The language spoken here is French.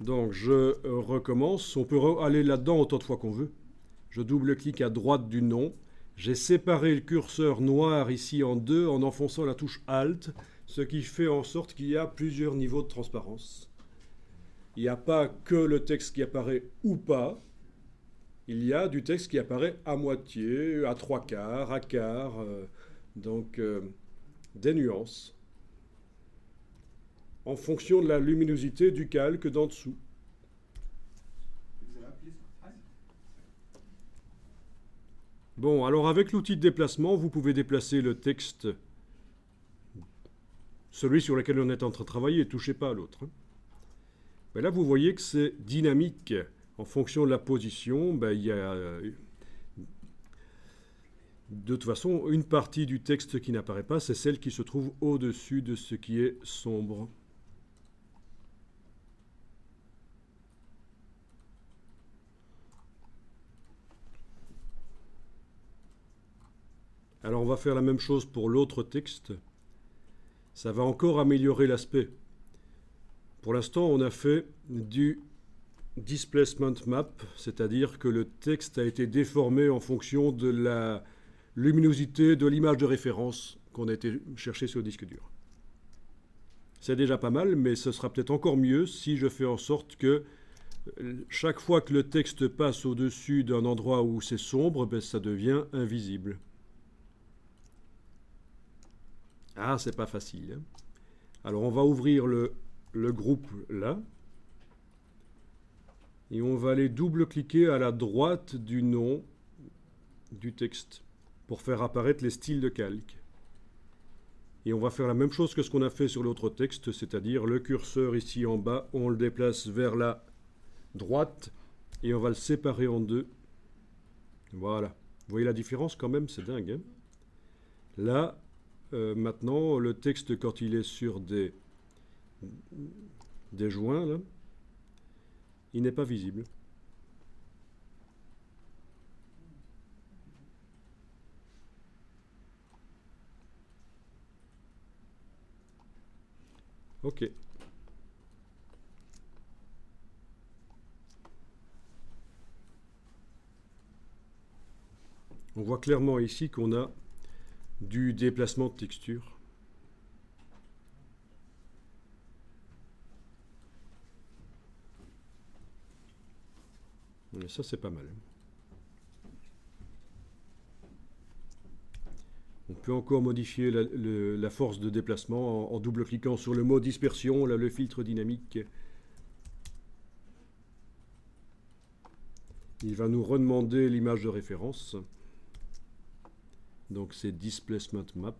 Donc je recommence. On peut aller là-dedans autant de fois qu'on veut. Je double-clique à droite du nom. J'ai séparé le curseur noir ici en deux en enfonçant la touche Alt, ce qui fait en sorte qu'il y a plusieurs niveaux de transparence. Il n'y a pas que le texte qui apparaît ou pas. Il y a du texte qui apparaît à moitié, à trois quarts, à quart. Donc des nuances en fonction de la luminosité du calque d'en dessous. Bon, alors avec l'outil de déplacement, vous pouvez déplacer le texte, celui sur lequel on est en train de travailler, touchez pas à l'autre. Ben là, vous voyez que c'est dynamique. En fonction de la position, ben, il y a de toute façon une partie du texte qui n'apparaît pas, c'est celle qui se trouve au-dessus de ce qui est sombre. Alors on va faire la même chose pour l'autre texte. Ça va encore améliorer l'aspect. Pour l'instant, on a fait du displacement map, c'est-à-dire que le texte a été déformé en fonction de la luminosité de l'image de référence qu'on a été chercher sur le disque dur. C'est déjà pas mal, mais ce sera peut-être encore mieux si je fais en sorte que chaque fois que le texte passe au-dessus d'un endroit où c'est sombre, ben, ça devient invisible. Ah, c'est pas facile. Hein. Alors on va ouvrir le groupe là. Et on va aller double-cliquer à la droite du nom du texte pour faire apparaître les styles de calque. Et on va faire la même chose que ce qu'on a fait sur l'autre texte, c'est-à-dire le curseur ici en bas, on le déplace vers la droite et on va le séparer en deux. Voilà. Vous voyez la différence quand même, c'est dingue. Hein. Là, maintenant, le texte, quand il est sur des joints, là, il n'est pas visible. OK. On voit clairement ici qu'on a du déplacement de texture. Et ça, c'est pas mal. On peut encore modifier la force de déplacement en double-cliquant sur le mot dispersion, là, le filtre dynamique. Il va nous redemander l'image de référence. Donc c'est displacement map.